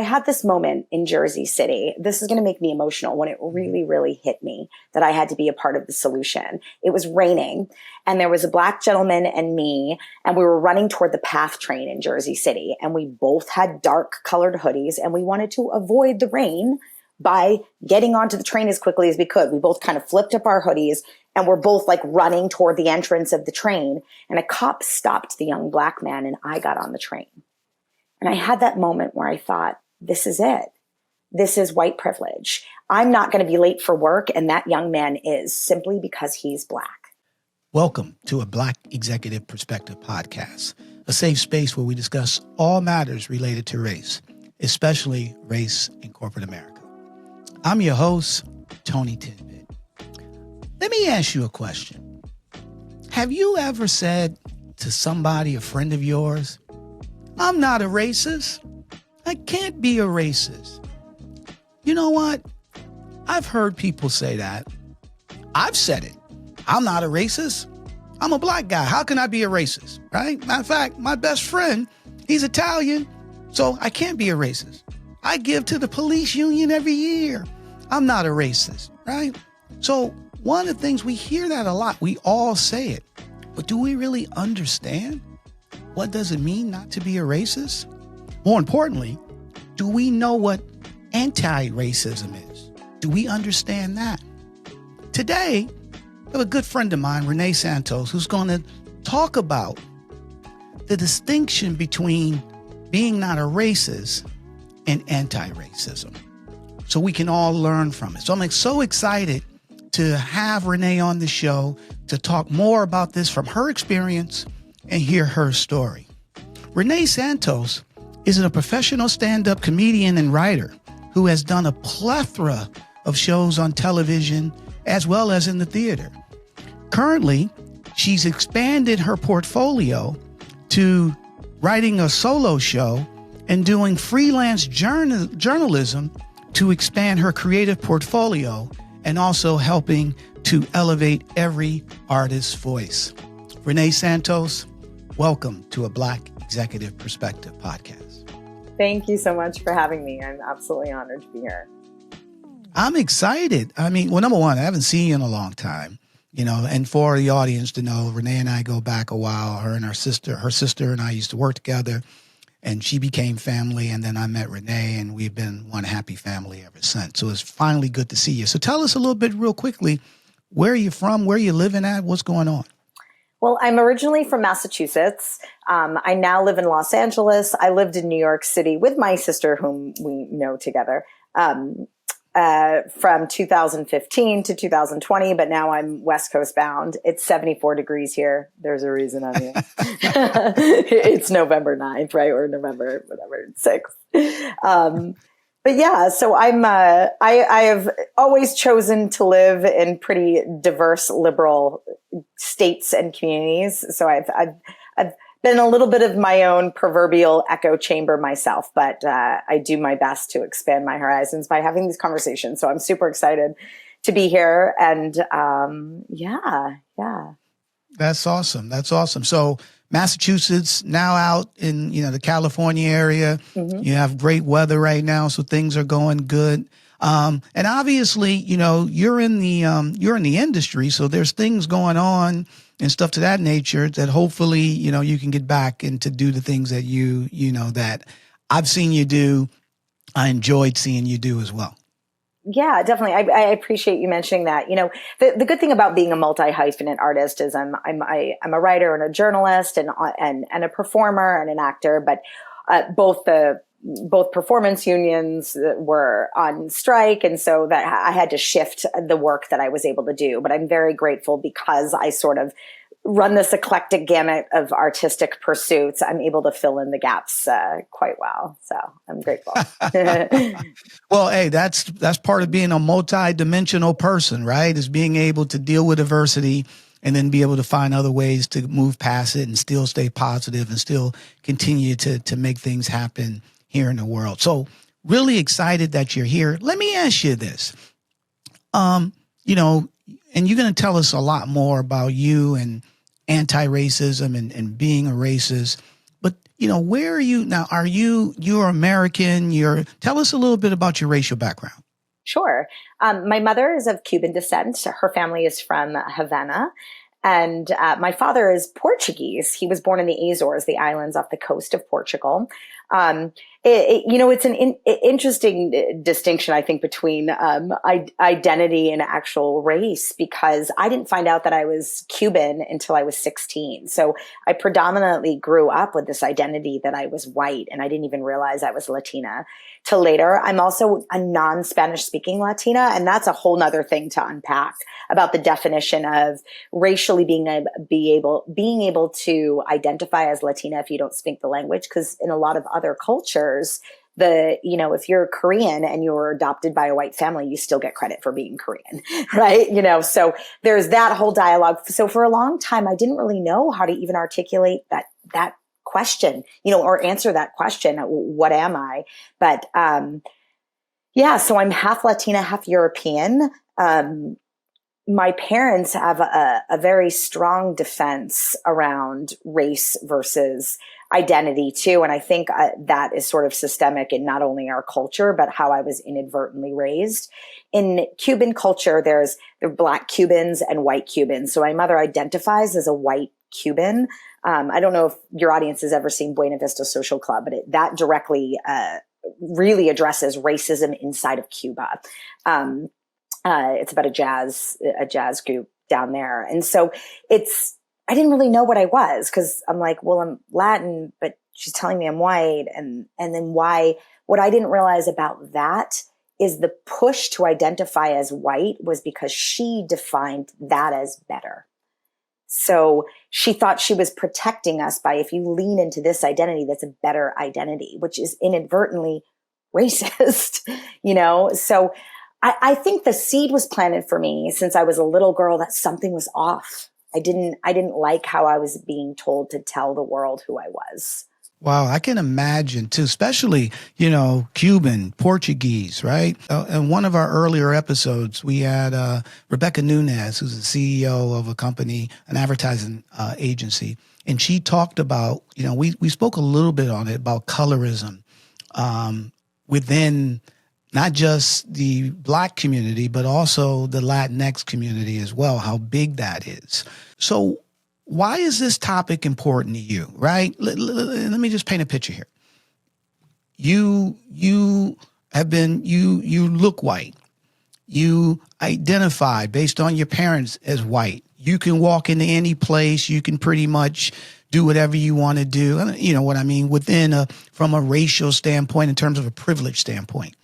I had this moment in Jersey City. This is going to make me emotional when it really, really hit me that I had to be a part of the solution. It was raining and there was a Black gentleman and me, and we were running toward the PATH train in Jersey City. And we both had dark colored hoodies and we wanted to avoid the rain by getting onto the train as quickly as we could. We both kind of flipped up our hoodies and we're both like running toward the entrance of the train. And a cop stopped the young Black man and I got on the train. And I had that moment where I thought, this is it. This is white privilege. I'm not going to be late for work, and that young man is, simply because he's Black. Welcome to a Black Executive Perspective podcast, a safe space where we discuss all matters related to race, especially race in corporate America. I'm your host, Tony Tidbit. Let me ask you a question. Have you ever said to somebody, a friend of yours, I'm not a racist? I can't be a racist. You know what? I've heard people say that. I've said it. I'm not a racist. I'm a Black guy. How can I be a racist? Right? Matter of fact, my best friend, he's Italian, so I can't be a racist. I give to the police union every year. I'm not a racist, right? So one of the things, we hear that a lot. We all say it. But do we really understand? What does it mean not to be a racist? More importantly, do we know what anti-racism is? Do we understand that? Today, I have a good friend of mine, Renée Santos, who's going to talk about the distinction between being not a racist and anti-racism, so we can all learn from it. So I'm so excited to have Renée on the show to talk more about this from her experience and hear her story. Renée Santos is a professional stand-up comedian and writer who has done a plethora of shows on television as well as in the theater. Currently, she's expanded her portfolio to writing a solo show and doing freelance journalism to expand her creative portfolio and also helping to elevate every artist's voice. Renée Santos, welcome to a Black Executive Perspective podcast. Thank you so much for having me. I'm absolutely honored to be here. I'm excited. I mean, well, number one, I haven't seen you in a long time, and for the audience to know, Renee and I go back a while. Her sister and I used to work together, and she became family. And then I met Renee, and we've been one happy family ever since. So it's finally good to see you. So tell us a little bit real quickly, where are you from? Where are you living at? What's going on? Well, I'm originally from Massachusetts. I now live in Los Angeles. I lived in New York City with my sister, whom we know together, from 2015 to 2020, but now I'm West Coast bound. It's 74 degrees here. There's a reason I'm here. It's November 9th, right? Or November, whatever, 6th. But yeah, so I have always chosen to live in pretty diverse liberal states and communities. So I've been a little bit of my own proverbial echo chamber myself, but I do my best to expand my horizons by having these conversations. So I'm super excited to be here. And yeah. That's awesome. That's awesome. So Massachusetts now out in, the California area. Mm-hmm. You have great weather right now, so things are going good. And obviously, you're in the industry, so there's things going on and stuff to that nature that hopefully, you can get back and to do the things that that I've seen you do. I enjoyed seeing you do as well. Yeah, definitely. I appreciate you mentioning that. The good thing about being a multi-hyphenate artist is I'm a writer and a journalist and a performer and an actor, but both performance unions were on strike, and so that I had to shift the work that I was able to do. But I'm very grateful because I sort of run this eclectic gamut of artistic pursuits. I'm able to fill in the gaps quite well. So I'm grateful. Well, hey, that's part of being a multi-dimensional person, right? Is being able to deal with adversity and then be able to find other ways to move past it and still stay positive and still continue to make things happen here in the world. So really excited that you're here. Let me ask you this. And you're going to tell us a lot more about you and anti-racism and being a racist. But, where are you now? You're American. Tell us a little bit about your racial background. Sure. My mother is of Cuban descent. Her family is from Havana. And my father is Portuguese. He was born in the Azores, the islands off the coast of Portugal. It's an interesting distinction, I think, between identity and actual race, because I didn't find out that I was Cuban until I was 16. So I predominantly grew up with this identity that I was white, and I didn't even realize I was Latina till later. I'm also a non-Spanish speaking Latina, and that's a whole nother thing to unpack about the definition of racially being able to identify as Latina if you don't speak the language. Because in a lot of other cultures, if you're Korean and you're adopted by a white family, you still get credit for being Korean, right? So there's that whole dialogue. So for a long time, I didn't really know how to even articulate that question, or answer that question. What am I? But, so I'm half Latina, half European. My parents have a very strong defense around race versus identity too. And I think that is sort of systemic in not only our culture, but how I was inadvertently raised. In Cuban culture, there are Black Cubans and white Cubans. So my mother identifies as a white Cuban. I don't know if your audience has ever seen Buena Vista Social Club, but that directly really addresses racism inside of Cuba. It's about a jazz group down there. And so I didn't really know what I was, because I'm like, well, I'm Latin, but she's telling me I'm white. And then why? What I didn't realize about that is the push to identify as white was because she defined that as better. So she thought she was protecting us by, if you lean into this identity, that's a better identity, which is inadvertently racist, So I think the seed was planted for me since I was a little girl that something was off. I didn't like how I was being told to tell the world who I was. Wow, I can imagine too, especially, Cuban, Portuguese, right? In one of our earlier episodes, we had Rebecca Nunez, who's the CEO of a company, an advertising agency. And she talked about, we spoke a little bit on it about colorism within not just the Black community, but also the Latinx community as well, how big that is. So why is this topic important to you, right? Let me just paint a picture here. You look white. You identify based on your parents as white. You can walk into any place. You can pretty much do whatever you want to do. You know what I mean? From a racial standpoint, in terms of a privilege standpoint.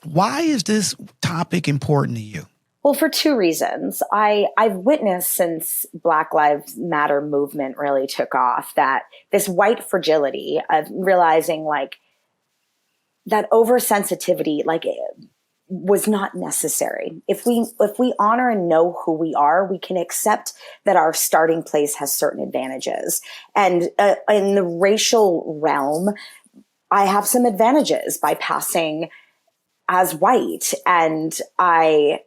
Why is this topic important to you? Well, for two reasons. I've witnessed since Black Lives Matter movement really took off that this white fragility of realizing that oversensitivity was not necessary. If we honor and know who we are, we can accept that our starting place has certain advantages. And in the racial realm, I have some advantages by passing as white. And I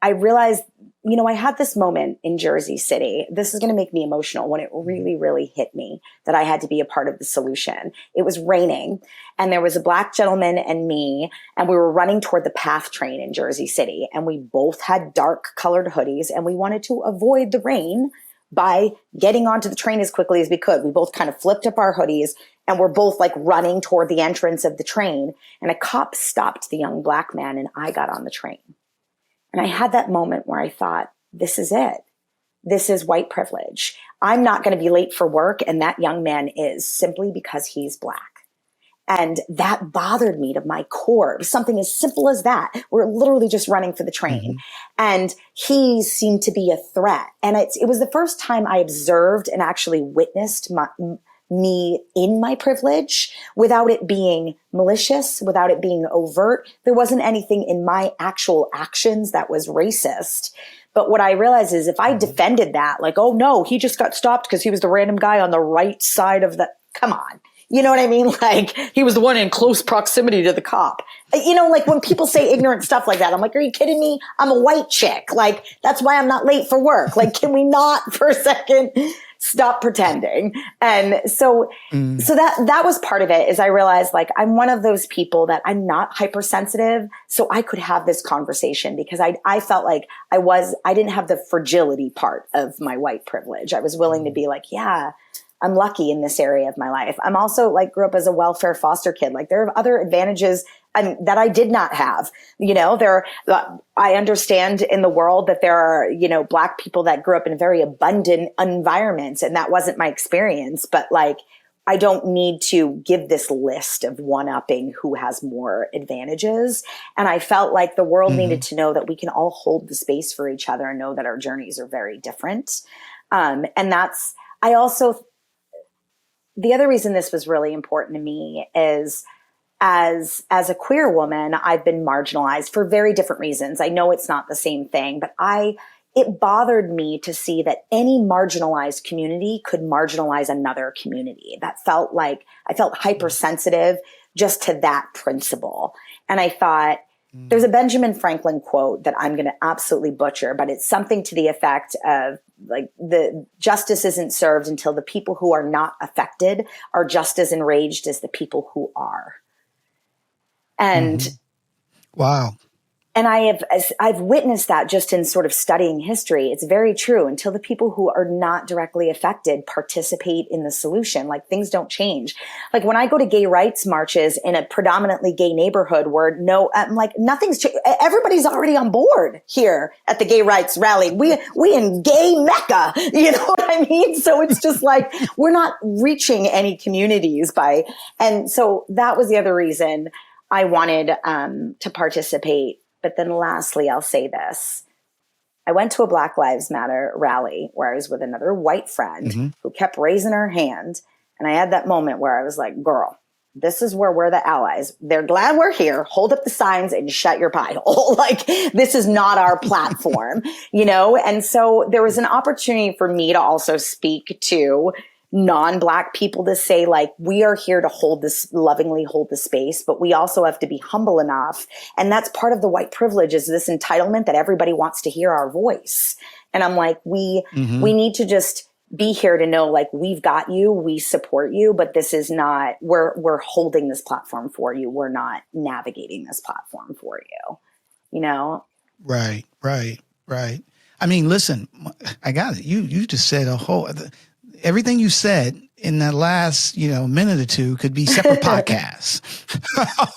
realized, I had this moment in Jersey City. This is going to make me emotional, when it really, really hit me that I had to be a part of the solution. It was raining, and there was a Black gentleman and me, and we were running toward the PATH train in Jersey City. And we both had dark colored hoodies, and we wanted to avoid the rain by getting onto the train as quickly as we could. We both kind of flipped up our hoodies, and we're both running toward the entrance of the train. And a cop stopped the young Black man, and I got on the train. And I had that moment where I thought, this is it. This is white privilege. I'm not going to be late for work, and that young man is, simply because he's Black. And that bothered me to my core. It was something as simple as that. We're literally just running for the train. Mm-hmm. And he seemed to be a threat. And it was the first time I observed and actually witnessed me in my privilege without it being malicious, without it being overt. There wasn't anything in my actual actions that was racist. But what I realized is if I defended that, oh no, he just got stopped because he was the random guy on the right side of come on. You know what I mean? He was the one in close proximity to the cop. When people say ignorant stuff like that, I'm like, are you kidding me? I'm a white chick. That's why I'm not late for work. Can we not for a second? Stop pretending. And so that was part of it, is I realized like, I'm one of those people that I'm not hypersensitive. So I could have this conversation because I felt like I didn't have the fragility part of my white privilege. I was willing to be like, yeah, I'm lucky in this area of my life. I'm also like grew up as a welfare foster kid. Like there are other advantages that I did not have. I understand in the world that there are, Black people that grew up in very abundant environments, and that wasn't my experience. But like, I don't need to give this list of one-upping who has more advantages. And I felt like the world needed to know that we can all hold the space for each other and know that our journeys are very different. The other reason this was really important to me is as a queer woman, I've been marginalized for very different reasons. I know it's not the same thing, but it bothered me to see that any marginalized community could marginalize another community. That felt like I felt hypersensitive just to that principle. And I thought, there's a Benjamin Franklin quote that I'm going to absolutely butcher, but it's something to the effect of like, the justice isn't served until the people who are not affected are just as enraged as the people who are. And wow. And I've witnessed that just in sort of studying history. It's very true. Until the people who are not directly affected participate in the solution, like things don't change. Like when I go to gay rights marches in a predominantly gay neighborhood where I'm like, everybody's already on board here at the gay rights rally. We in gay Mecca, you know what I mean? So it's just like, we're not reaching any communities and so that was the other reason I wanted to participate. But then lastly, I'll say this. I went to a Black Lives Matter rally where I was with another white friend who kept raising her hand. And I had that moment where I was like, girl, this is where we're the allies. They're glad we're here. Hold up the signs and shut your pie hole. Like, this is not our platform, And so there was an opportunity for me to also speak to non-Black people to say, like, we are here to lovingly hold the space, but we also have to be humble enough. And that's part of the white privilege, is this entitlement that everybody wants to hear our voice. And I'm like, we need to just be here to know, like, we've got you, we support you, but this is not, we're holding this platform for you. We're not navigating this platform for you, Right. I mean, listen, I got it. You just said everything you said in that last, minute or two could be separate podcasts.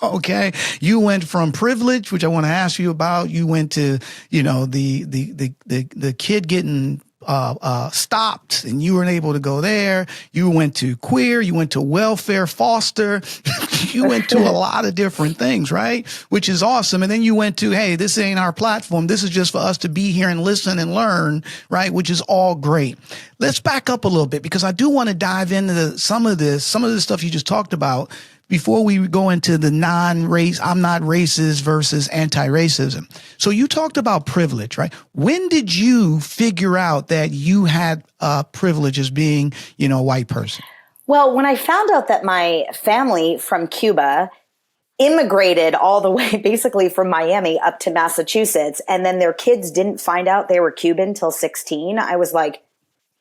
Okay. You went from privilege, which I want to ask you about. You went to, the kid getting stopped and you weren't able to go there. You went to queer, you went to welfare foster, you went to a lot of different things, right? Which is awesome. And then you went to, hey, this ain't our platform. This is just for us to be here and listen and learn, right? Which is all great. Let's back up a little bit because I do want to dive into some of this stuff you just talked about before we go into the I'm not racist versus anti-racism. So you talked about privilege, right? When did you figure out that you had privilege as being, a white person? Well, when I found out that my family from Cuba immigrated all the way basically from Miami up to Massachusetts, and then their kids didn't find out they were Cuban till 16, I was like,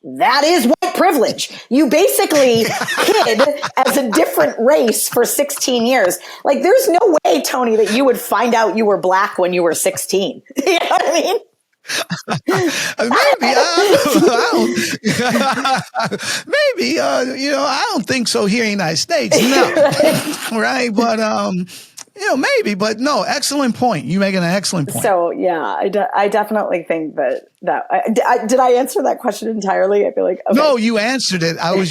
that is white privilege. You basically hid as a different race for 16 years. Like, there's no way, Tony, that you would find out you were Black when you were 16. You know what I mean? Maybe, I don't think so here in the United States. No. Right. But, maybe, but no, excellent point. You make an excellent point. So yeah, I definitely think that did I answer that question entirely? I feel like, okay. No, you answered it. I was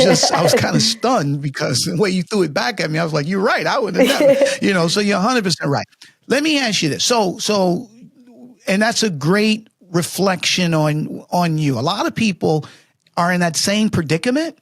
kind of stunned because the way you threw it back at me, I was like, you're right. I would have never, so you're 100% right. Let me ask you this. So, and that's a great reflection on you. A lot of people are in that same predicament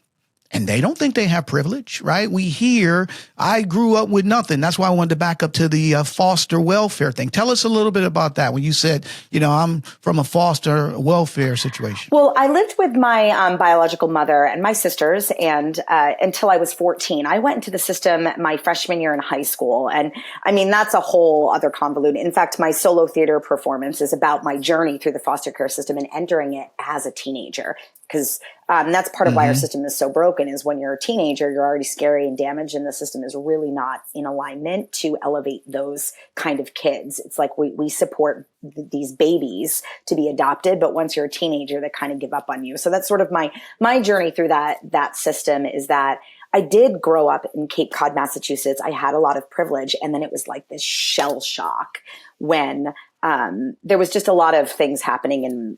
and they don't think they have privilege, right? We hear, I grew up with nothing. That's why I wanted to back up to the foster welfare thing. Tell us a little bit about that. When you said, I'm from a foster welfare situation. Well, I lived with my biological mother and my sisters, and until I was 14. I went into the system my freshman year in high school. And I mean, that's a whole other convoluted. In fact, my solo theater performance is about my journey through the foster care system and entering it as a teenager. because that's part of why our system is so broken, is when you're a teenager, you're already scary and damaged, and the system is really not in alignment to elevate those kind of kids. It's like we support these babies to be adopted, but once you're a teenager, they kind of give up on you. So that's sort of my journey through that system, is that I did grow up in Cape Cod, Massachusetts. I had a lot of privilege, and then it was like this shell shock when there was just a lot of things happening in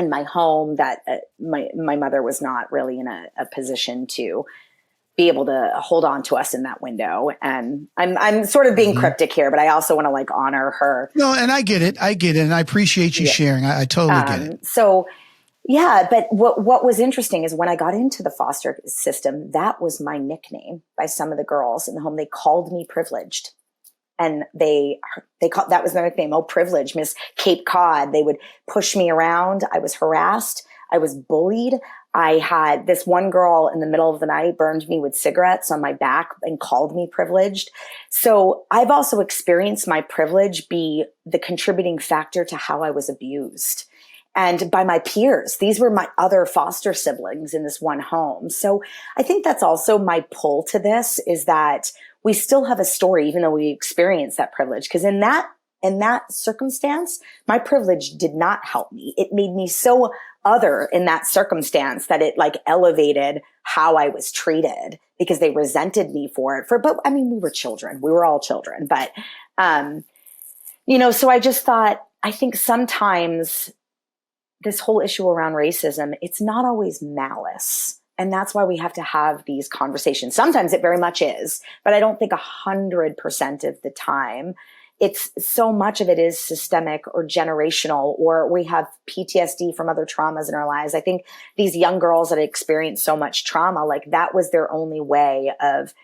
my home that my mother was not really in a position to be able to hold on to us in that window. And I'm sort of being cryptic here, but I also want to like honor her. No, and I get it. And I appreciate you sharing. I totally get it. So yeah, but what was interesting is when I got into the foster system, that was my nickname by some of the girls in the home. They called me privileged. And they called, that was their nickname. Oh, privilege, Miss Cape Cod. They would push me around. I was harassed. I was bullied. I had this one girl in the middle of the night burned me with cigarettes on my back and called me privileged. So I've also experienced my privilege be the contributing factor to how I was abused. And by my peers. These were my other foster siblings in this one home. So I think that's also my pull to this, is that we still have a story, even though we experience that privilege. Because in that circumstance, my privilege did not help me. It made me so other in that circumstance that it like elevated how I was treated, because they resented me for it. But I mean, we were children. We were all children. But, so I just thought, I think sometimes this whole issue around racism, it's not always malice. And that's why we have to have these conversations. Sometimes it very much is, but I don't think 100% of the time. It's so much of it is systemic or generational, or we have PTSD from other traumas in our lives. I think these young girls that experience so much trauma, like that was their only way of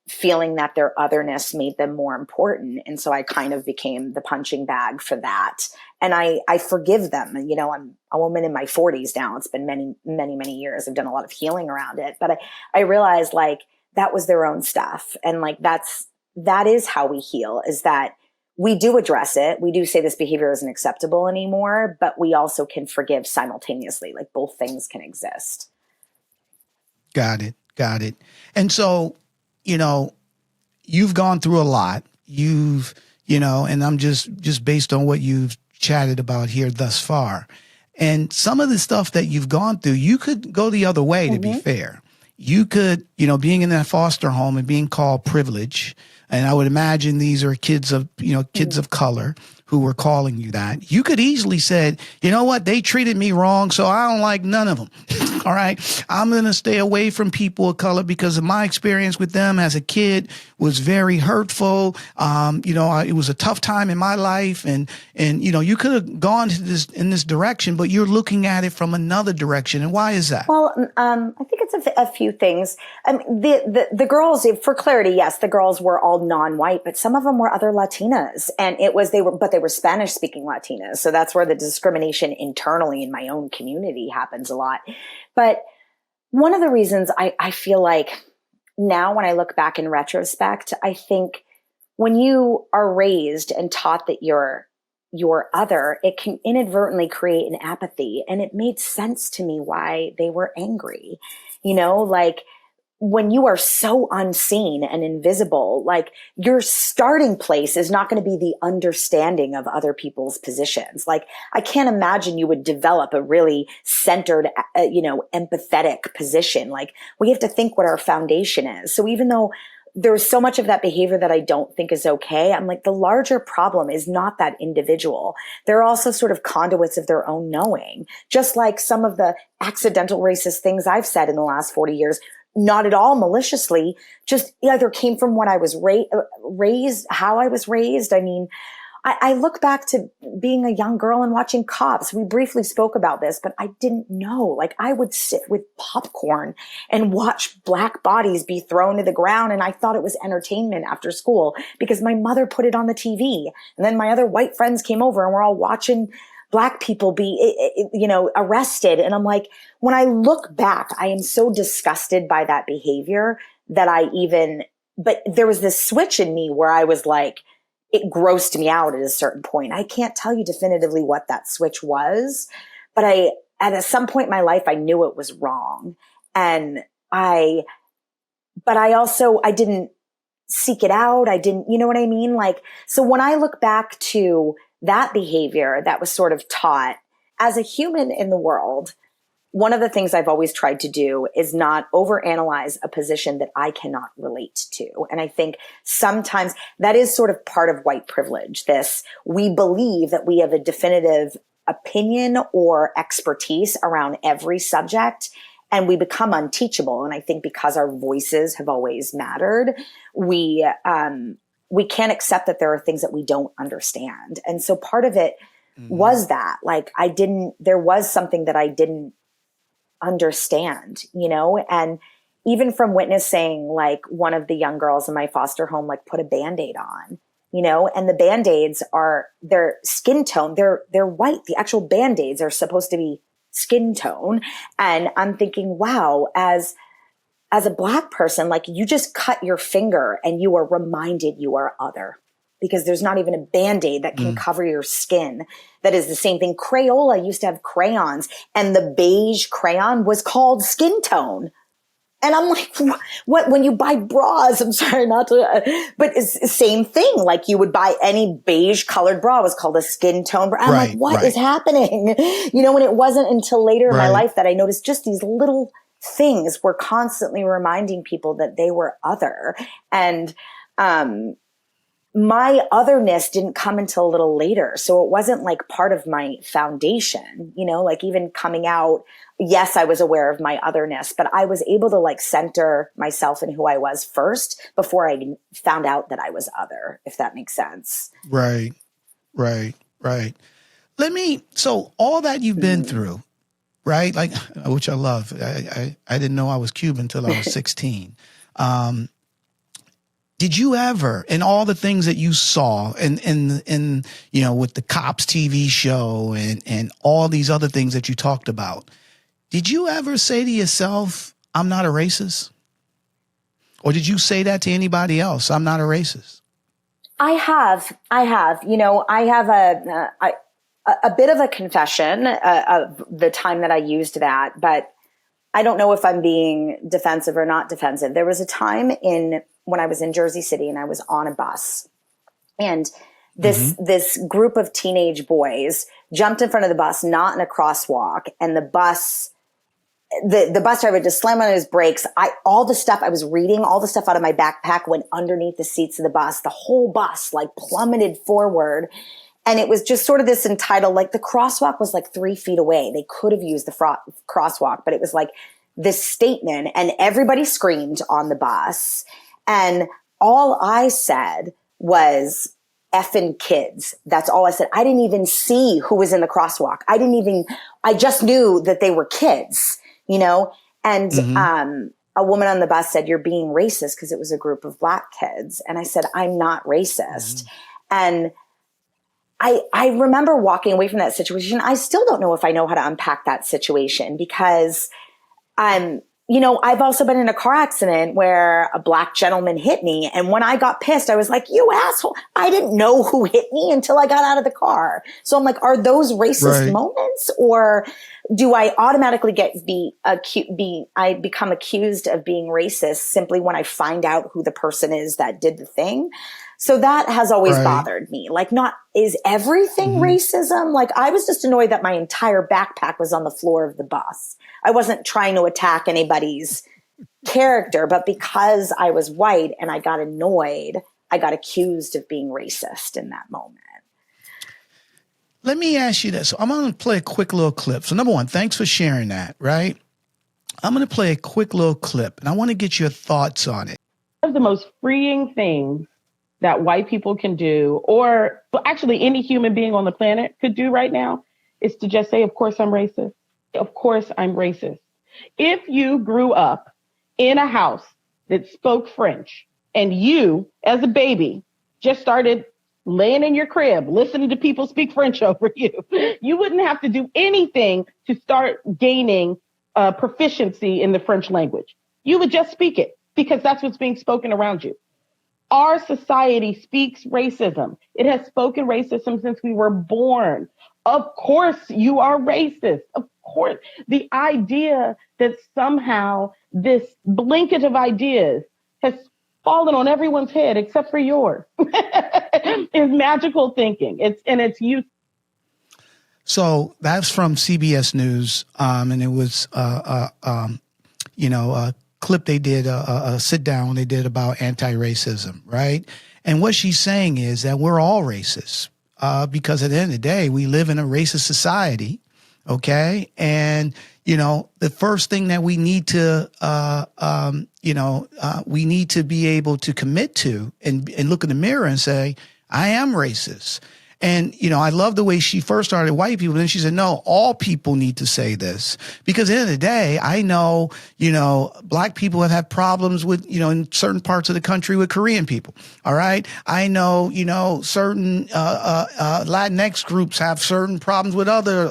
feeling that their otherness made them more important. And so I kind of became the punching bag for that. And I forgive them. And, I'm a woman in my 40s now. It's been many, many, many years. I've done a lot of healing around it, but I realized like that was their own stuff. And like, that is how we heal, is that we do address it. We do say this behavior isn't acceptable anymore, but we also can forgive simultaneously. Like both things can exist. Got it. And so, you've gone through a lot. And I'm just based on what you've chatted about here thus far. And some of the stuff that you've gone through, you could go the other way, to be fair. You could, being in that foster home and being called privilege. And I would imagine these are kids of color who were calling you that. You could easily said, you know what? They treated me wrong, so I don't like none of them. All right. I'm going to stay away from people of color because of my experience with them as a kid was very hurtful. It was a tough time in my life. And you could have gone to in this direction, but you're looking at it from another direction. And why is that? Well, I think it's a few things. The girls, for clarity, yes, the girls were all non-white, but some of them were other Latinas, and they were Spanish speaking Latinas. So that's where the discrimination internally in my own community happens a lot. But one of the reasons I feel like now when I look back in retrospect, I think when you are raised and taught that you're other, it can inadvertently create an apathy. And it made sense to me why they were angry. Like when you are so unseen and invisible, like your starting place is not going to be the understanding of other people's positions. Like I can't imagine you would develop a really centered, empathetic position. Like we have to think what our foundation is. So even though there's so much of that behavior that I don't think is okay, I'm like, the larger problem is not that individual. They're also sort of conduits of their own knowing, just like some of the accidental racist things I've said in the last 40 years, not at all maliciously, just either came from what I was raised, how I was raised. I mean, I look back to being a young girl and watching Cops. We briefly spoke about this, but I didn't know. Like I would sit with popcorn and watch black bodies be thrown to the ground. And I thought it was entertainment after school because my mother put it on the TV. And then my other white friends came over and we're all watching black people be, arrested. And I'm like, when I look back, I am so disgusted by that behavior that but there was this switch in me where I was like, it grossed me out at a certain point. I can't tell you definitively what that switch was, but at some point in my life, I knew it was wrong. And I didn't seek it out. I didn't, you know what I mean? Like, so when I look back to that behavior that was sort of taught as a human in the world, one of the things I've always tried to do is not overanalyze a position that I cannot relate to. And I think sometimes that is sort of part of white privilege. We believe that we have a definitive opinion or expertise around every subject, and we become unteachable. And I think because our voices have always mattered, we can't accept that there are things that we don't understand. And so part of it was that, like, there was something that I didn't understand, and even from witnessing, like, one of the young girls in my foster home, like, put a Band-Aid on, and the Band-Aids their skin tone, they're white. The actual Band-Aids are supposed to be skin tone. And I'm thinking, wow, as a Black person, like, you just cut your finger and you are reminded you are other, because there's not even a Band-Aid that can cover your skin. That is the same thing. Crayola used to have crayons, and the beige crayon was called skin tone. And I'm like, what? When you buy bras, I'm sorry not to, but it's the same thing. Like, you would buy any beige colored bra was called a skin tone bra. I'm like, what is happening? And it wasn't until later in my life that I noticed just these little things were constantly reminding people that they were other. And, my otherness didn't come until a little later. So it wasn't like part of my foundation, like, even coming out. Yes, I was aware of my otherness, but I was able to, like, center myself in who I was first before I found out that I was other, if that makes sense. Right. So all that you've been through, right? Like, which I love. I didn't know I was Cuban until I was 16. Did you ever, in all the things that you saw and with the Cops TV show and all these other things that you talked about, did you ever say to yourself, I'm not a racist? Or did you say that to anybody else? I'm not a racist. I have, I have a bit of a confession of the time that I used that, but I don't know if I'm being defensive or not defensive. There was a time when I was in Jersey City and I was on a bus, and this group of teenage boys jumped in front of the bus, not in a crosswalk, and the bus driver just slammed on his brakes. All the stuff I was reading, all the stuff out of my backpack went underneath the seats of the bus. The whole bus, like, plummeted forward. And it was just sort of this entitled, like, the crosswalk was like 3 feet away. They could have used the crosswalk, but it was like this statement, and everybody screamed on the bus. And all I said was effing kids. That's all I said. I didn't even see who was in the crosswalk. I just knew that they were kids, and, a woman on the bus said, you're being racist, because it was a group of Black kids. And I said, I'm not racist. And I remember walking away from that situation. I still don't know if I know how to unpack that situation, because I've also been in a car accident where a Black gentleman hit me. And when I got pissed, I was like, you asshole. I didn't know who hit me until I got out of the car. So I'm like, are those racist moments, or do I automatically I become accused of being racist simply when I find out who the person is that did the thing? So that has always bothered me. Like, is everything racism? Like, I was just annoyed that my entire backpack was on the floor of the bus. I wasn't trying to attack anybody's character, but because I was white and I got annoyed, I got accused of being racist in that moment. Let me ask you this. So I'm going to play a quick little clip. So number one, thanks for sharing that, right? I'm going to play a quick little clip, and I want to get your thoughts on it. One of the most freeing things that white people can do, or actually any human being on the planet could do right now, is to just say, of course I'm racist. Of course I'm racist. If you grew up in a house that spoke French and you, as a baby, just started laying in your crib, listening to people speak French over you, you wouldn't have to do anything to start gaining proficiency in the French language. You would just speak it because that's what's being spoken around you. Our society speaks racism. It has spoken racism since we were born. Of course you are racist. Of course, the idea that somehow this blanket of ideas has fallen on everyone's head except for yours is magical thinking. It's youth. So that's from CBS News, and it was a clip they did, a sit down they did about anti-racism, right? And what she's saying is that we're all racist because at the end of the day, we live in a racist society, okay? And the first thing that we need to we need to be able to commit to and look in the mirror and say, I am racist. And, I love the way she first started white people. Then she said, no, all people need to say this because at the end of the day, I know, black people have had problems with, in certain parts of the country with Korean people. All right. I know, certain Latinx groups have certain problems with other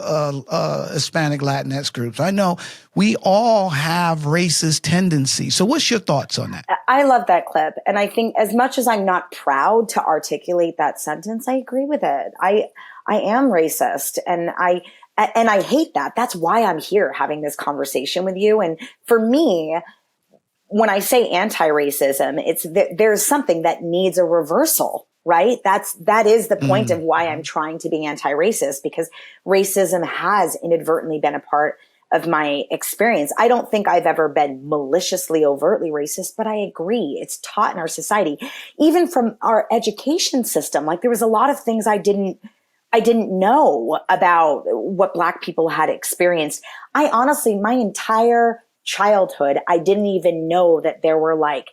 Hispanic Latinx groups. I know we all have racist tendencies. So what's your thoughts on that? I love that clip. And I think as much as I'm not proud to articulate that sentence, I agree with it. I am racist and I hate that. That's why I'm here having this conversation with you. And for me, when I say anti-racism, it's there's something that needs a reversal, right? That is the point of why I'm trying to be anti-racist, because racism has inadvertently been a part of my experience. I don't think I've ever been maliciously, overtly racist, but I agree. It's taught in our society, even from our education system. Like there was a lot of things I didn't know about what Black people had experienced. I honestly, my entire childhood, I didn't even know that there were like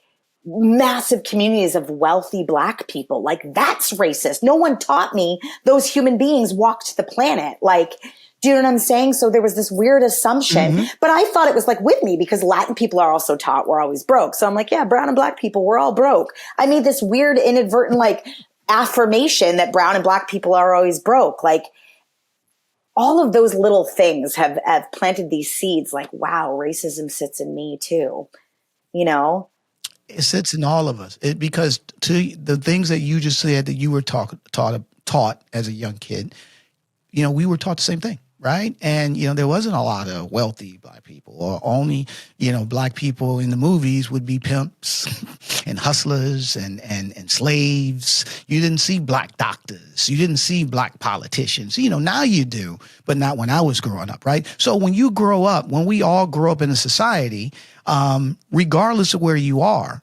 massive communities of wealthy Black people. Like that's racist. No one taught me those human beings walked the planet. Like, do you know what I'm saying? So there was this weird assumption, but I thought it was like with me because Latin people are also taught we're always broke. So I'm like, yeah, brown and Black people, we're all broke. I made this weird inadvertent like affirmation that brown and Black people are always broke. Like all of those little things have planted these seeds like, wow, racism sits in me too, It sits in all of us because to the things that you just said that you were taught as a young kid, we were taught the same thing. Right. And, there wasn't a lot of wealthy Black people, or only, Black people in the movies would be pimps and hustlers and slaves. You didn't see Black doctors. You didn't see Black politicians. Now you do, but not when I was growing up. Right. So when you grow up, when we all grow up in a society, regardless of where you are,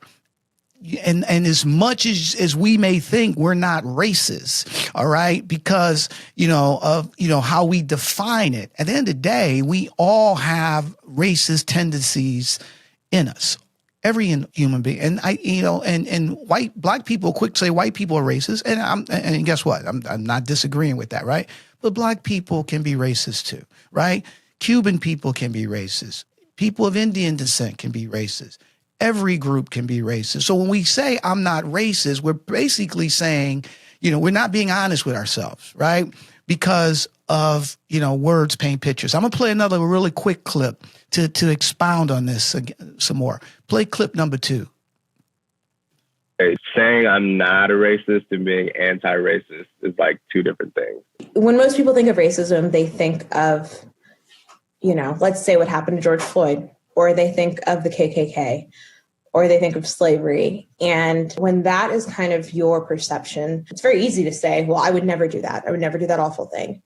and as much as we may think we're not racist, all right, because, of, how we define it, at the end of the day, we all have racist tendencies in us, every human being. And and Black people quick to say white people are racist. And guess what? I'm not disagreeing with that. Right. But Black people can be racist too. Right. Cuban people can be racist. People of Indian descent can be racist. Every group can be racist. So when we say I'm not racist, we're basically saying, we're not being honest with ourselves, right? Because of, words paint pictures. I'm going to play another really quick clip to expound on this some more. Play clip number 2. Saying I'm not a racist and being anti-racist is like two different things. When most people think of racism, they think of, let's say what happened to George Floyd, or they think of the KKK, or they think of slavery. And when that is kind of your perception, it's very easy to say, well, I would never do that. I would never do that awful thing,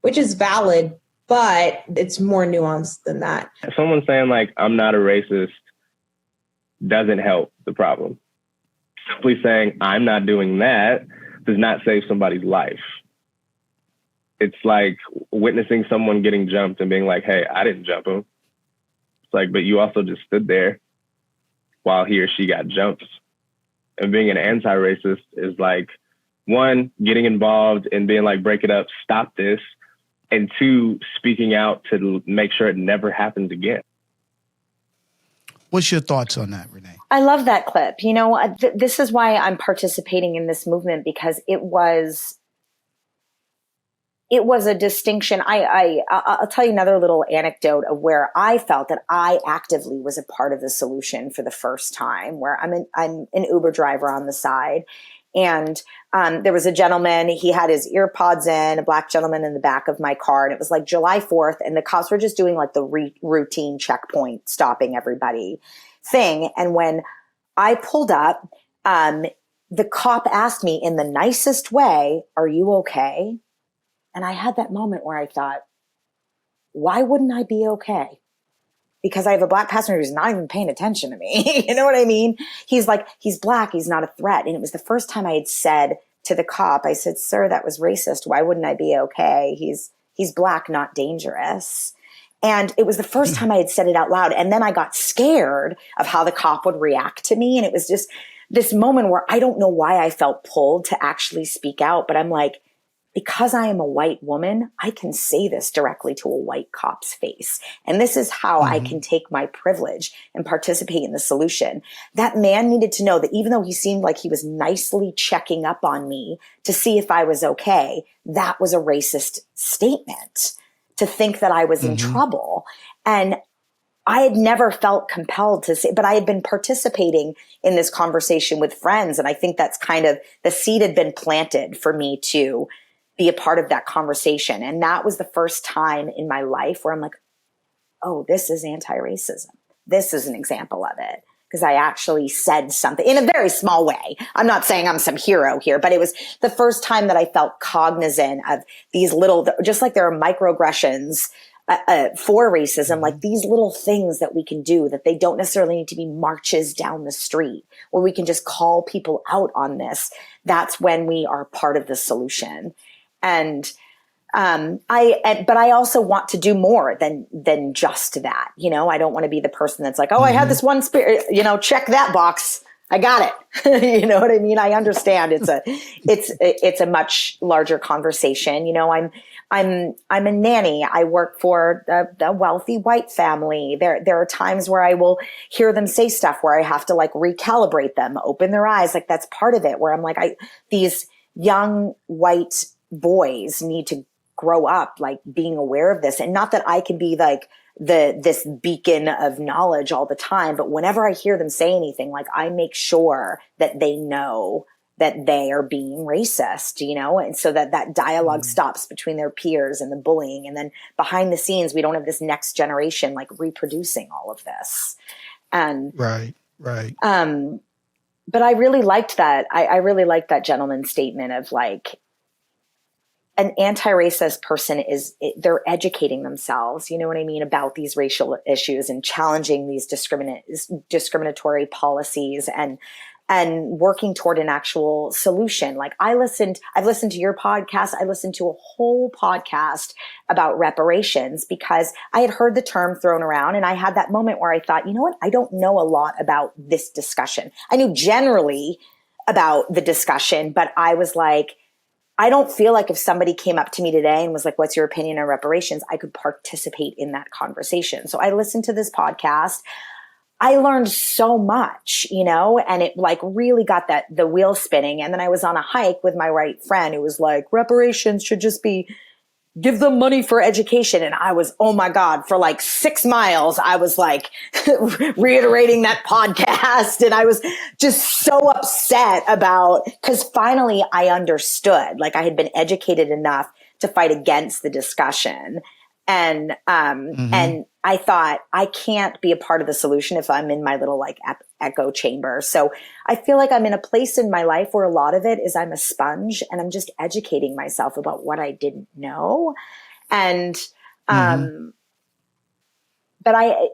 which is valid, but it's more nuanced than that. Someone saying like, I'm not a racist doesn't help the problem. Simply saying I'm not doing that does not save somebody's life. It's like witnessing someone getting jumped and being like, hey, I didn't jump him. Like, but you also just stood there while he or she got jumped. And being an anti-racist is like, 1, getting involved and being like, break it up, stop this. And 2, speaking out to make sure it never happens again. What's your thoughts on that, Renee? I love that clip. This is why I'm participating in this movement, because it was a distinction. I'll tell you another little anecdote of where I felt that I actively was a part of the solution for the first time, where I'm an Uber driver on the side. And there was a gentleman, he had his ear pods in, a black gentleman in the back of my car. And it was like July 4th. And the cops were just doing like the routine checkpoint, stopping everybody thing. And when I pulled up, the cop asked me in the nicest way, "Are you okay?" And I had that moment where I thought, why wouldn't I be okay? Because I have a black passenger who's not even paying attention to me. You know what I mean? He's like, he's black. He's not a threat. And it was the first time I had said to the cop, I said, "Sir, that was racist. Why wouldn't I be okay? He's black, not dangerous." And it was the first time I had said it out loud. And then I got scared of how the cop would react to me. And it was just this moment where I don't know why I felt pulled to actually speak out, but I'm like, because I am a white woman, I can say this directly to a white cop's face. And this is how I can take my privilege and participate in the solution. That man needed to know that even though he seemed like he was nicely checking up on me to see if I was okay, that was a racist statement to think that I was in trouble. And I had never felt compelled to say, but I had been participating in this conversation with friends. And I think that's kind of the seed had been planted for me to be a part of that conversation. And that was the first time in my life where I'm like, oh, this is anti-racism. This is an example of it. Because I actually said something in a very small way. I'm not saying I'm some hero here, but it was the first time that I felt cognizant of these little, just like there are microaggressions for racism, like these little things that we can do, that they don't necessarily need to be marches down the street, where we can just call people out on this. That's when we are part of the solution. And but I also want to do more than just that. You know, I don't want to be the person that's like, oh, I had this one spirit, you know, check that box. I got it. You know what I mean? I understand it's a much larger conversation. You know, I'm a nanny. I work for a wealthy white family. There are times where I will hear them say stuff where I have to like recalibrate them, open their eyes. Like that's part of it, where I'm like, these young white boys need to grow up like being aware of this. And not that I can be like this beacon of knowledge all the time, but whenever I hear them say anything, like I make sure that they know that they are being racist, you know, and so that dialogue stops between their peers and the bullying. And then behind the scenes, we don't have this next generation like reproducing all of this. And right. But I really liked that. I really liked that gentleman's statement of like, an anti-racist person they're educating themselves, you know what I mean, about these racial issues and challenging these discriminatory policies and working toward an actual solution. Like I've listened to your podcast. I listened to a whole podcast about reparations because I had heard the term thrown around, and I had that moment where I thought, you know what? I don't know a lot about this discussion. I knew generally about the discussion, but I was like, I don't feel like if somebody came up to me today and was like, what's your opinion on reparations? I could participate in that conversation. So I listened to this podcast. I learned so much, you know, and it like really got the wheel spinning. And then I was on a hike with my right friend who was like, reparations should just be give them money for education. And I was, oh my God, for like 6 miles, I was like reiterating that podcast. And I was just so upset because finally I understood, like I had been educated enough to fight against the discussion. And I thought I can't be a part of the solution if I'm in my little like echo chamber. So I feel like I'm in a place in my life where a lot of it is I'm a sponge and I'm just educating myself about what I didn't know. And, but I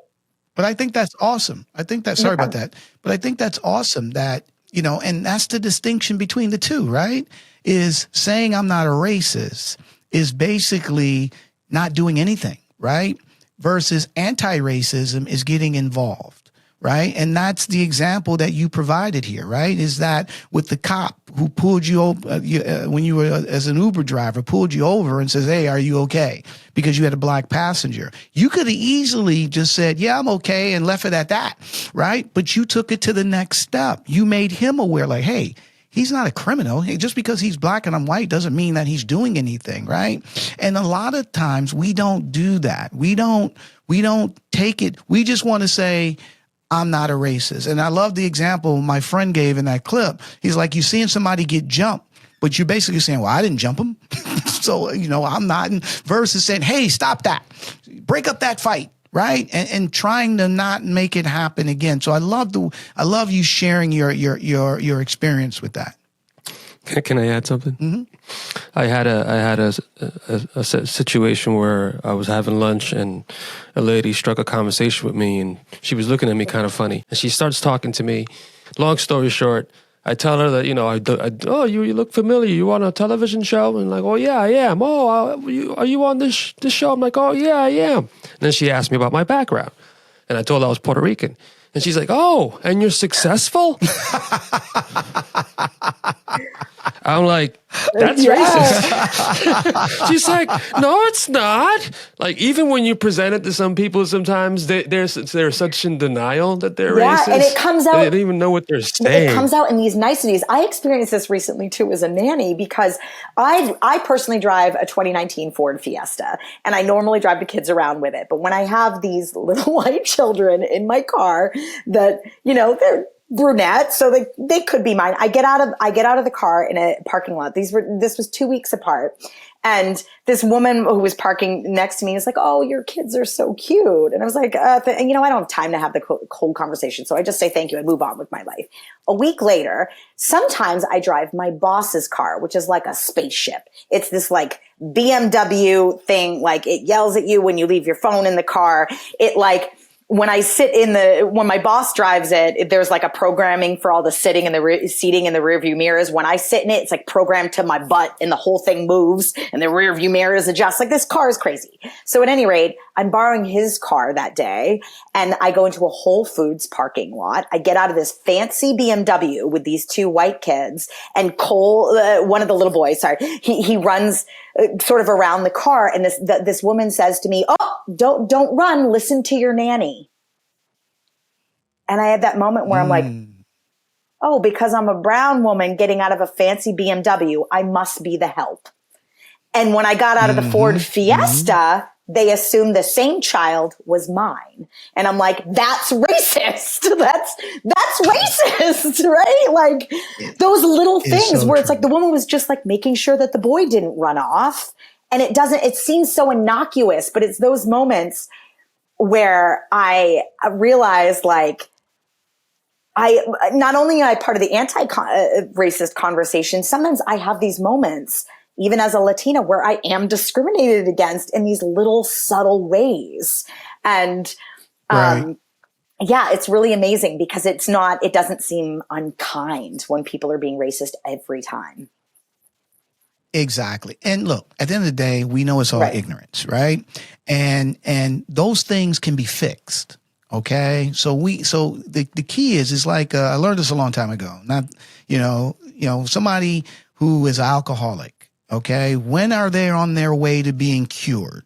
think that's awesome. Sorry about that, but I think that's awesome that, you know, and that's the distinction between the two, right? Is saying I'm not a racist is basically not doing anything, right? Versus anti-racism is getting involved, right? And that's the example that you provided here, right? Is that with the cop who pulled you over when you were as an Uber driver, pulled you over and says, hey, are you okay? Because you had a black passenger. You could have easily just said, yeah, I'm okay, and left it at that, right? But you took it to the next step. You made him aware, like, hey, he's not a criminal. Just because he's black and I'm white doesn't mean that he's doing anything, right? And a lot of times we don't do that. We don't take it. We just want to say, I'm not a racist. And I love the example my friend gave in that clip. He's like, you seeing somebody get jumped, but you're basically saying, well, I didn't jump him. So, I'm not, versus saying, hey, stop that, break up that fight. Right. And trying to not make it happen again. So I love you sharing your experience with that. Can I add something? Mm-hmm. I had a situation where I was having lunch and a lady struck a conversation with me, and she was looking at me kind of funny, and she starts talking to me. Long story short, I tell her that, you look familiar. You on a television show? And like, oh, yeah, I am. Oh, are you on this show? I'm like, oh, yeah, I am. And then she asked me about my background. And I told her I was Puerto Rican. And she's like, oh, and you're successful? I'm like, that's racist. She's like, no, it's not. Like, even when you present it to some people, sometimes they're such in denial that they're racist. And it comes out. They don't even know what they're saying. It comes out in these niceties. I experienced this recently too as a nanny, because I personally drive a 2019 Ford Fiesta, and I normally drive the kids around with it. But when I have these little white children in my car that, they're brunette, so they could be mine. I get out of the car in a parking lot. This was 2 weeks apart. And this woman who was parking next to me is like, oh, your kids are so cute. And I was like, I don't have time to have the cold conversation. So I just say thank you and move on with my life. A week later, sometimes I drive my boss's car, which is like a spaceship. It's this like BMW thing. Like, it yells at you when you leave your phone in the car. It like, when my boss drives it, there's like a programming for all the seating in the rear view mirrors. When I sit in it, it's like programmed to my butt, and the whole thing moves and the rear view mirrors adjust. Like, this car is crazy. So at any rate, I'm borrowing his car that day, and I go into a Whole Foods parking lot. I get out of this fancy BMW with these two white kids, and Cole, one of the little boys, he runs sort of around the car, and this woman says to me, oh, don't run, listen to your nanny. And I had that moment where I'm like, oh, because I'm a brown woman getting out of a fancy BMW, I must be the help. And when I got out of the Ford Fiesta, they assumed the same child was mine. And I'm like, that's racist. That's racist, right? Like, those little things where it's like the woman was just like making sure that the boy didn't run off. And it seems so innocuous, but it's those moments where I realized, like, not only am I part of the anti-racist conversation, sometimes I have these moments, even as a Latina, where I am discriminated against in these little subtle ways. And, it's really amazing, because it doesn't seem unkind when people are being racist every time. Exactly. And look, at the end of the day, we know it's all ignorance, right? And those things can be fixed. Okay. So the key is like, I learned this a long time ago, not, somebody who is alcoholic. Okay. When are they on their way to being cured?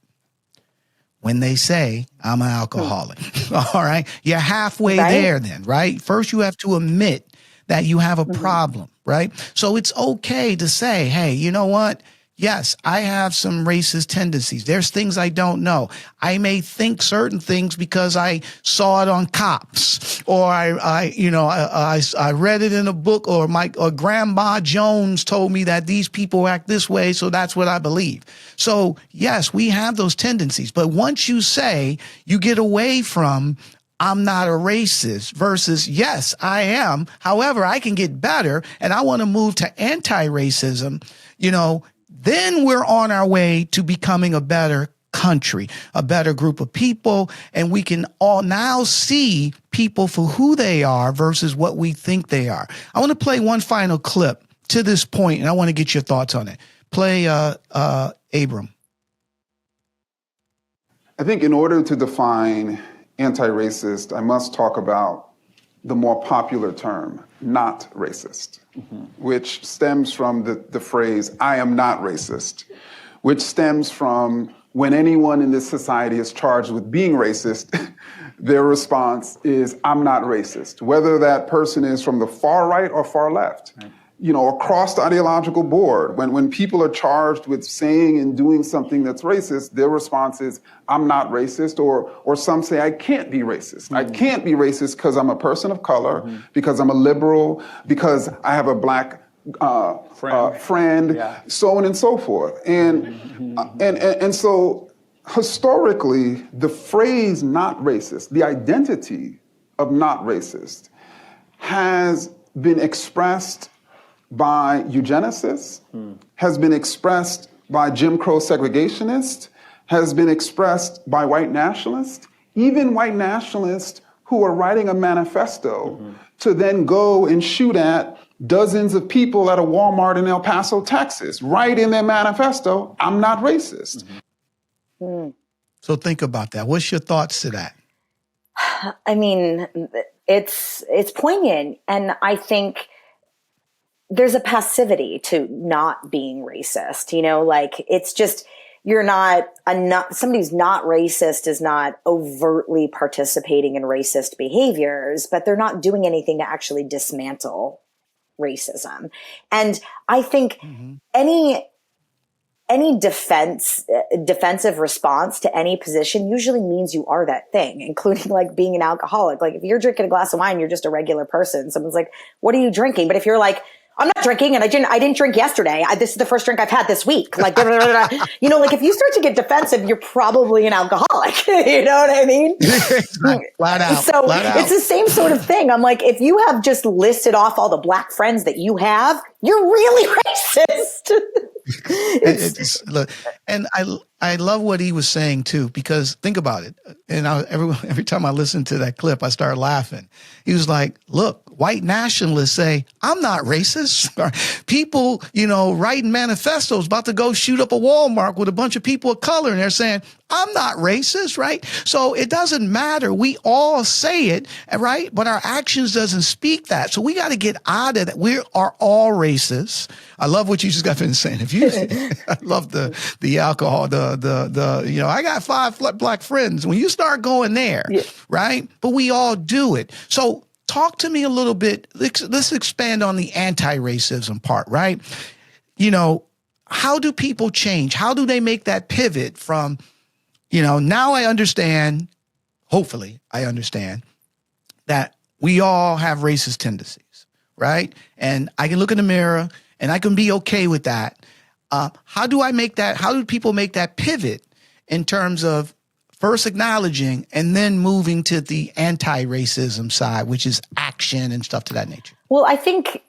When they say, I'm an alcoholic. All right. You're halfway there then, right? First, you have to admit that you have a problem, right? So it's okay to say, hey, you know what? Yes, I have some racist tendencies. There's things I don't know. I may think certain things because I saw it on Cops, or I read it in a book, or Grandma Jones told me that these people act this way, so that's what I believe. So yes, we have those tendencies. But once you say, you get away from, I'm not a racist, versus, yes, I am. However, I can get better, and I want to move to anti-racism, then we're on our way to becoming a better country, a better group of people. And we can all now see people for who they are versus what we think they are. I want to play one final clip to this point, and I want to get your thoughts on it. Play Abram. I think in order to define anti-racist, I must talk about the more popular term, not racist, which stems from the phrase, I am not racist, which stems from when anyone in this society is charged with being racist, their response is, I'm not racist, whether that person is from the far right or far left. Right. across the ideological board, when people are charged with saying and doing something that's racist, their response is, I'm not racist, or some say, I can't be racist. I can't be racist because I'm a person of color, because I'm a liberal, because I have a black friend, so on and so forth. And so historically, the phrase not racist, the identity of not racist, has been expressed by eugenicists, has been expressed by Jim Crow segregationists, has been expressed by white nationalists, even white nationalists who are writing a manifesto to then go and shoot at dozens of people at a Walmart in El Paso, Texas, write in their manifesto, I'm not racist. So think about that. What's your thoughts to that? I mean, it's poignant. And I think there's a passivity to not being racist, like it's just, somebody who's not racist is not overtly participating in racist behaviors, but they're not doing anything to actually dismantle racism. And I think any defensive response to any position usually means you are that thing, including like being an alcoholic. Like if you're drinking a glass of wine, you're just a regular person. Someone's like, what are you drinking? But if you're like, I'm not drinking and I didn't drink yesterday. This is the first drink I've had this week. Like, like if you start to get defensive, you're probably an alcoholic. You know what I mean? Flat out. So it's the same sort of thing. I'm like, if you have just listed off all the black friends that you have, you're really racist. Look, and I love what he was saying too, because think about it. And every time I listen to that clip, I start laughing. He was like, look, white nationalists say, I'm not racist. People, writing manifestos about to go shoot up a Walmart with a bunch of people of color. And they're saying, I'm not racist, right? So it doesn't matter. We all say it, right? But our actions doesn't speak that. So we got to get out of that. We are all racist. I love what you just got finished saying. I love the alcohol, I got 5 black friends. When you start going there, right? But we all do it. So talk to me a little bit. Let's expand on the anti-racism part, right? How do people change? How do they make that pivot from, now I understand, hopefully I understand that we all have racist tendencies, right? And I can look in the mirror and I can be okay with that. How do people make that pivot in terms of first acknowledging and then moving to the anti-racism side, which is action and stuff to that nature? Well, I think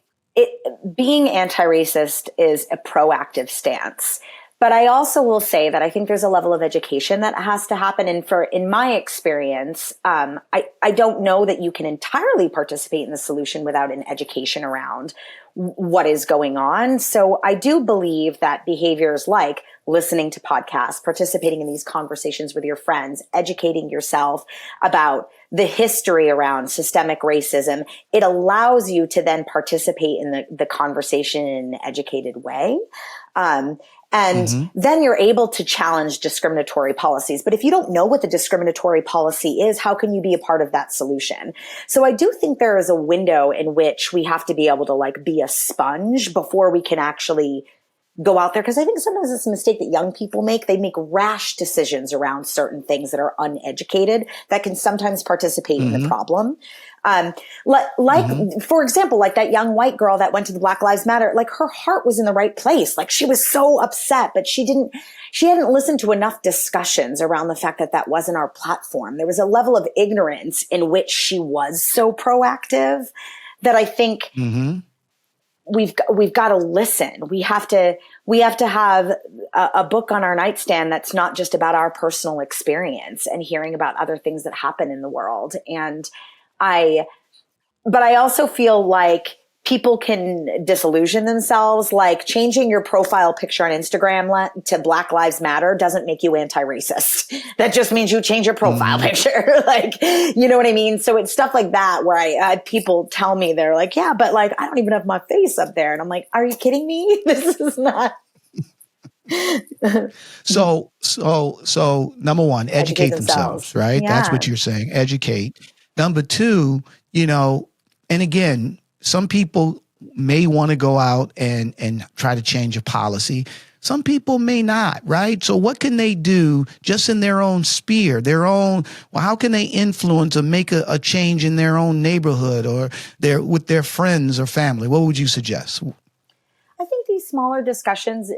being anti-racist is a proactive stance. But I also will say that I think there's a level of education that has to happen. And in my experience, I don't know that you can entirely participate in the solution without an education around what is going on. So I do believe that behaviors like listening to podcasts, participating in these conversations with your friends, educating yourself about the history around systemic racism, it allows you to then participate in the conversation in an educated way. And then you're able to challenge discriminatory policies. But if you don't know what the discriminatory policy is, how can you be a part of that solution? So I do think there is a window in which we have to be able to be a sponge before we can actually go out there. Because I think sometimes it's a mistake that young people make. They make rash decisions around certain things that are uneducated that can sometimes participate in the problem. For example, like that young white girl that went to the Black Lives Matter, her heart was in the right place. She was so upset, but she hadn't listened to enough discussions around the fact that that wasn't our platform. There was a level of ignorance in which she was so proactive that I think we've got to listen. We have to have a book on our nightstand that's not just about our personal experience and hearing about other things that happen in the world. But I also feel like people can disillusion themselves. Like changing your profile picture on Instagram to Black Lives Matter doesn't make you anti-racist. That just means you change your profile picture. You know what I mean? So it's stuff like that where I people tell me, they're like, yeah, but I don't even have my face up there. And I'm like, are you kidding me? This is not. So number one, educate themselves, right? Yeah. That's what you're saying. Educate. Number two, and again, some people may want to go out and try to change a policy. Some people may not, right? So what can they do just in their own sphere, how can they influence or make a change in their own neighborhood or with their friends or family? What would you suggest? I think these smaller discussions,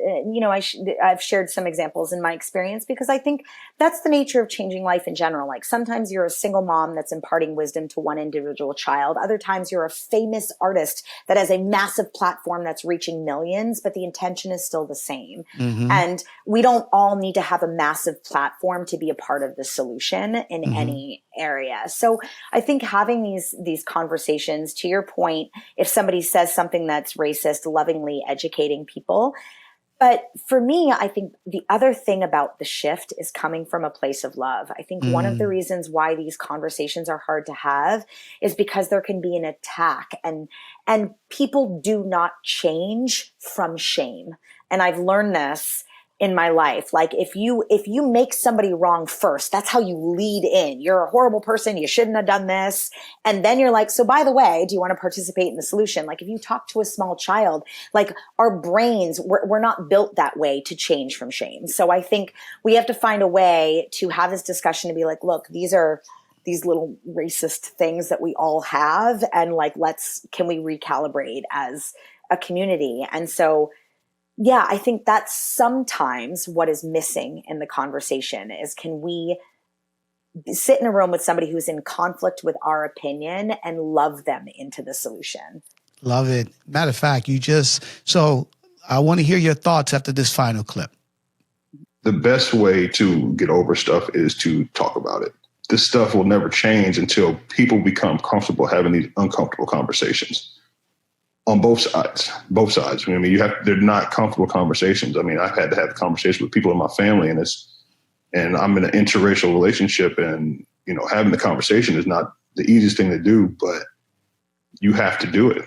I've shared some examples in my experience because I think that's the nature of changing life in general. Like sometimes you're a single mom that's imparting wisdom to one individual child. Other times you're a famous artist that has a massive platform that's reaching millions, but the intention is still the same. Mm-hmm. And we don't all need to have a massive platform to be a part of the solution in mm-hmm. any area. So I think having these conversations, to your point, if somebody says something that's racist, lovingly educating people. But for me, I think the other thing about the shift is coming from a place of love. I think one of the reasons why these conversations are hard to have is because there can be an attack and people do not change from shame. And I've learned this in my life. Like if you make somebody wrong first, that's how you lead in. You're a horrible person. You shouldn't have done this. And then you're like, so by the way, do you want to participate in the solution? Like if you talk to a small child, like our brains, we're not built that way to change from shame. So I think we have to find a way to have this discussion to be like, look, these are these little racist things that we all have. And like, can we recalibrate as a community? And so yeah, I think that's sometimes what is missing in the conversation is can we sit in a room with somebody who's in conflict with our opinion and love them into the solution. Love it. Matter of fact, so I want to hear your thoughts after this final clip. The best way to get over stuff is to talk about it. This stuff will never change until people become comfortable having these uncomfortable conversations. On both sides. I mean, they're not comfortable conversations. I mean, I've had to have conversations with people in my family and I'm in an interracial relationship and, having the conversation is not the easiest thing to do, but you have to do it.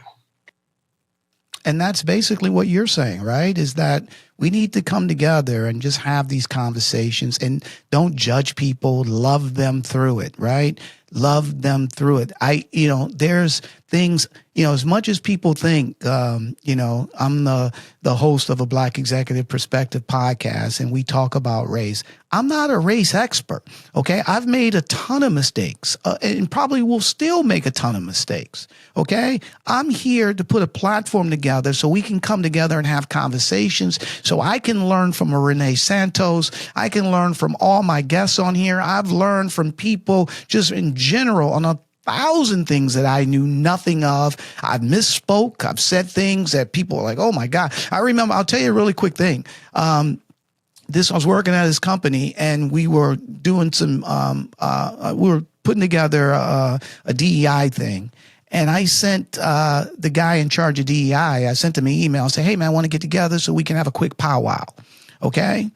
And that's basically what you're saying, right? Is that we need to come together and just have these conversations and don't judge people, love them through it, right? Love them through it. There's things, as much as people think, I'm the host of a Black Executive Perspective podcast and we talk about race. I'm not a race expert. Okay. I've made a ton of mistakes and probably will still make a ton of mistakes. Okay. I'm here to put a platform together so we can come together and have conversations. So I can learn from a Renée Santos. I can learn from all my guests on here. I've learned from people just in general on 1,000 things that I knew nothing of. I've misspoke. I've said things that people are like, oh my God. I remember, I'll tell you a really quick thing. I was working at this company and we were doing we were putting together a DEI thing. And I sent the guy in charge of DEI, I sent him an email and said, hey, man, I want to get together so we can have a quick powwow. Okay.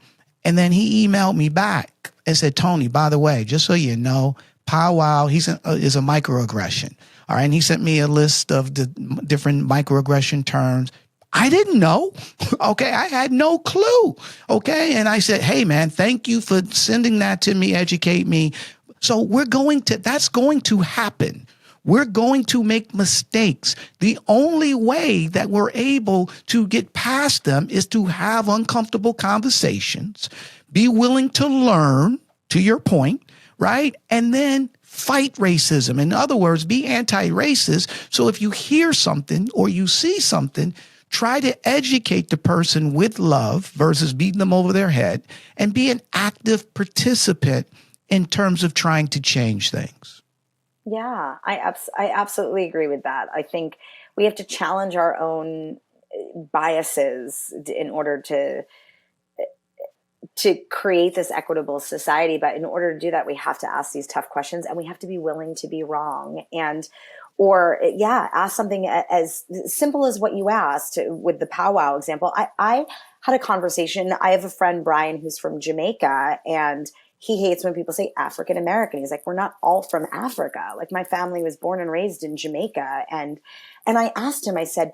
And then he emailed me back and said, Tony, by the way, just so you know, powwow is a microaggression. All right. And he sent me a list of the different microaggression terms. I didn't know. Okay. I had no clue. Okay. And I said, hey, man, thank you for sending that to me, educate me. So that's going to happen. We're going to make mistakes. The only way that we're able to get past them is to have uncomfortable conversations, be willing to learn, to your point, right? And then fight racism. In other words, be anti-racist. So if you hear something or you see something, try to educate the person with love versus beating them over their head and be an active participant in terms of trying to change things. Yeah, I absolutely agree with that. I think we have to challenge our own biases in order to create this equitable society. But in order to do that, we have to ask these tough questions and we have to be willing to be wrong or ask something as simple as what you asked with the powwow example. I had a conversation. I have a friend, Brian, who's from Jamaica, and he hates when people say African American. He's like, we're not all from Africa. Like my family was born and raised in Jamaica. And I asked him, I said,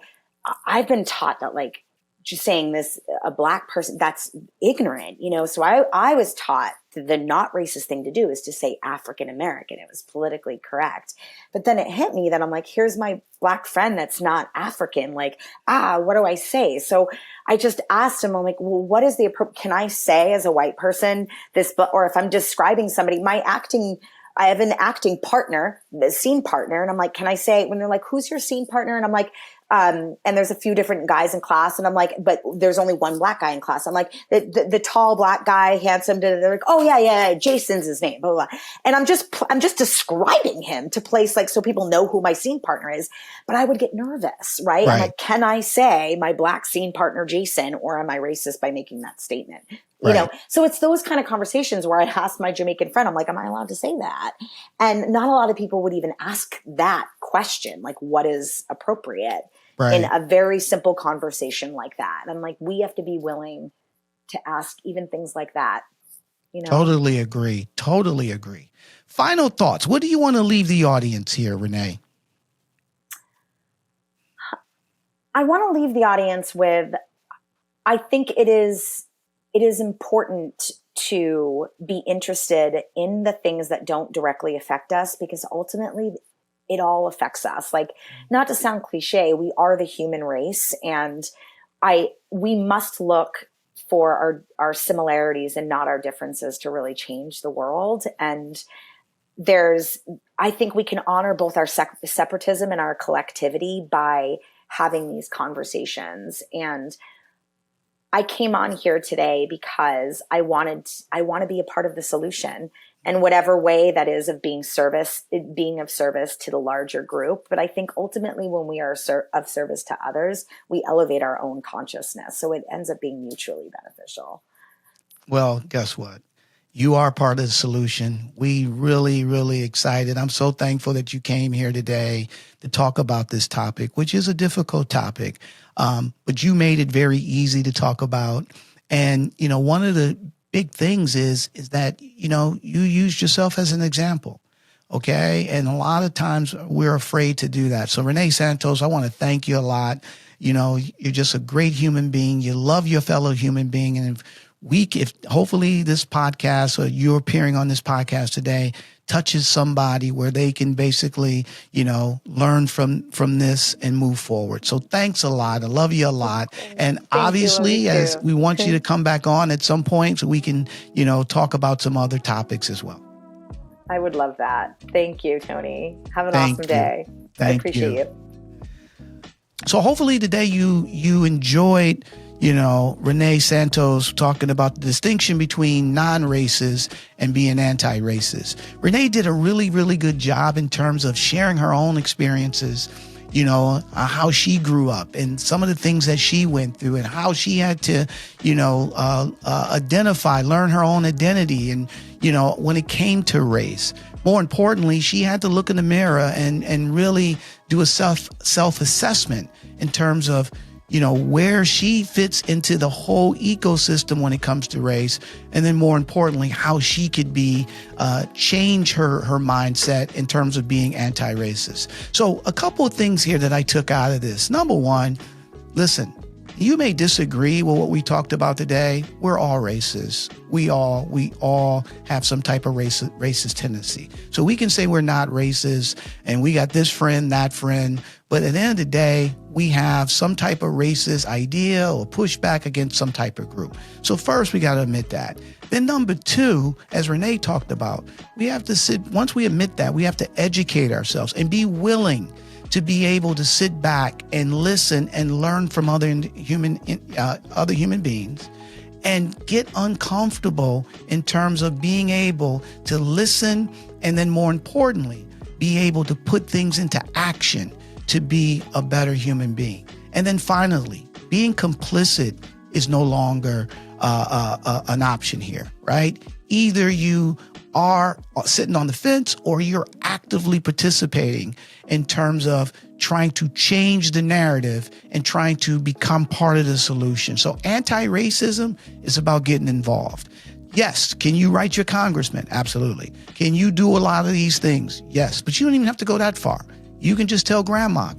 I've been taught that like just saying this, a Black person, that's ignorant, So I was taught the not racist thing to do is to say African American. It was politically correct. But then it hit me that I'm like, here's my Black friend that's not African. Like, what do I say? So I just asked him, I'm like, well, what is the appropriate, can I say as a white person this, or if I'm describing somebody, I have an acting partner, the scene partner. And I'm like, can I say, when they're like, who's your scene partner? And I'm like, and there's a few different guys in class. And I'm like, but there's only one Black guy in class. I'm like, the tall Black guy, handsome, they're like, oh yeah, Jason's his name, blah, blah, blah. And I'm just describing him to place, like, so people know who my scene partner is. But I would get nervous, right? I'm like, can I say my Black scene partner, Jason, or am I racist by making that statement? So it's those kind of conversations where I asked my Jamaican friend, I'm like, am I allowed to say that? And not a lot of people would even ask that question, like, what is appropriate in a very simple conversation like that? And I'm like, we have to be willing to ask even things like that. Totally agree. Final thoughts. What do you want to leave the audience here, Renee? I want to leave the audience with, I think it is important to be interested in the things that don't directly affect us, because ultimately it all affects us. Like, not to sound cliche, we are the human race, and we must look for our similarities and not our differences to really change the world. And I think we can honor both our separatism and our collectivity by having these conversations. And I came on here today because I want to be a part of the solution, and whatever way that is of being of service to the larger group. But I think ultimately when we are of service to others, we elevate our own consciousness. So it ends up being mutually beneficial. Well, guess what? You are part of the solution. We really, really excited. I'm so thankful that you came here today to talk about this topic, which is a difficult topic. But you made it very easy to talk about. And, one of the big things is that, you used yourself as an example. Okay. And a lot of times we're afraid to do that. So Renée Santos, I want to thank you a lot. You're just a great human being. You love your fellow human being. And if hopefully this podcast, or you're appearing on this podcast today, touches somebody where they can basically, learn from this and move forward. So thanks a lot. I love you a lot. And obviously, as we want you to come back on at some point so we can, talk about some other topics as well. I would love that. Thank you, Tony. Have an awesome day. I appreciate you. So hopefully today you enjoyed Renée Santos talking about the distinction between non-racist and being anti-racist. Renée did a really, really good job in terms of sharing her own experiences, how she grew up and some of the things that she went through and how she had to, learn her own identity. And, when it came to race, more importantly, she had to look in the mirror and really do a self-assessment in terms of, where she fits into the whole ecosystem when it comes to race. And then more importantly, how she could change her mindset in terms of being anti-racist. So a couple of things here that I took out of this. Number one, listen, you may disagree with what we talked about today. We're all racist. We all have some type of racist tendency. So we can say we're not racist and we got this friend, that friend. But at the end of the day, we have some type of racist idea or pushback against some type of group. So first, we got to admit that. Then number two, as Renée talked about, once we admit that, we have to educate ourselves and be willing to be able to sit back and listen and learn from other human beings and get uncomfortable in terms of being able to listen and then more importantly, be able to put things into action to be a better human being. And then finally, being complicit is no longer an option here, right? Either you are sitting on the fence or you're actively participating in terms of trying to change the narrative and trying to become part of the solution. So anti-racism is about getting involved. Yes. Can you write your congressman? Absolutely. Can you do a lot of these things? Yes. But you don't even have to go that far. You can just tell grandma,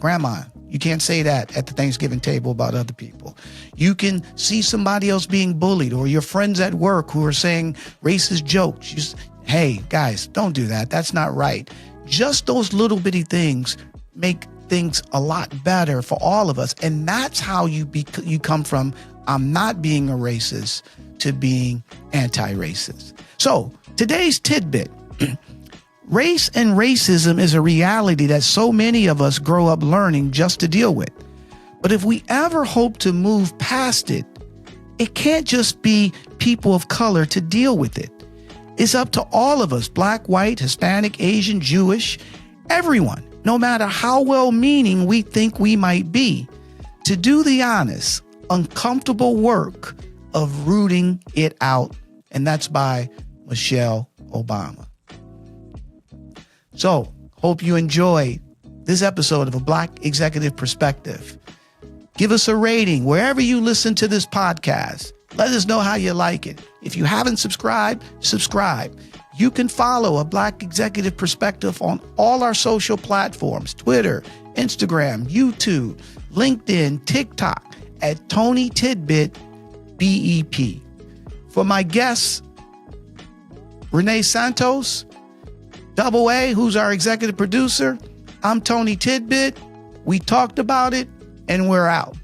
You can't say that at the Thanksgiving table about other people. You can see somebody else being bullied, or your friends at work who are saying racist jokes. Hey, guys, don't do that. That's not right. Just those little bitty things make things a lot better for all of us. And that's how you come from I'm not being a racist to being anti-racist. So today's tidbit. Race and racism is a reality that so many of us grow up learning just to deal with. But if we ever hope to move past it, it can't just be people of color to deal with it. It's up to all of us, Black, white, Hispanic, Asian, Jewish, everyone, no matter how well-meaning we think we might be, to do the honest, uncomfortable work of rooting it out. And that's by Michelle Obama. So, hope you enjoyed this episode of A Black Executive Perspective. Give us a rating wherever you listen to this podcast. Let us know how you like it. If you haven't subscribed, subscribe. You can follow A Black Executive Perspective on all our social platforms, Twitter, Instagram, YouTube, LinkedIn, TikTok, at Tony Tidbit, BEP. For my guests, Renée Santos, Double A, who's our executive producer, I'm Tony Tidbit. We talked about it, and we're out.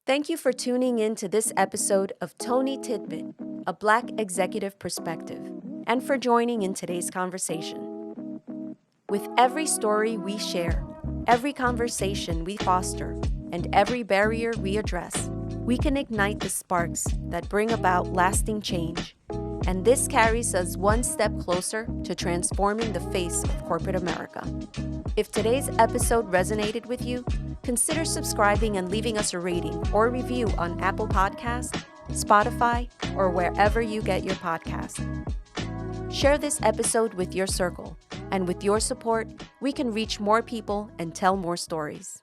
Thank you for tuning in to this episode of Tony Tidbit, A Black Executive Perspective, and for joining in today's conversation. With every story we share, every conversation we foster, and every barrier we address, we can ignite the sparks that bring about lasting change. And this carries us one step closer to transforming the face of corporate America. If today's episode resonated with you, consider subscribing and leaving us a rating or review on Apple Podcasts, Spotify, or wherever you get your podcasts. Share this episode with your circle, and with your support, we can reach more people and tell more stories.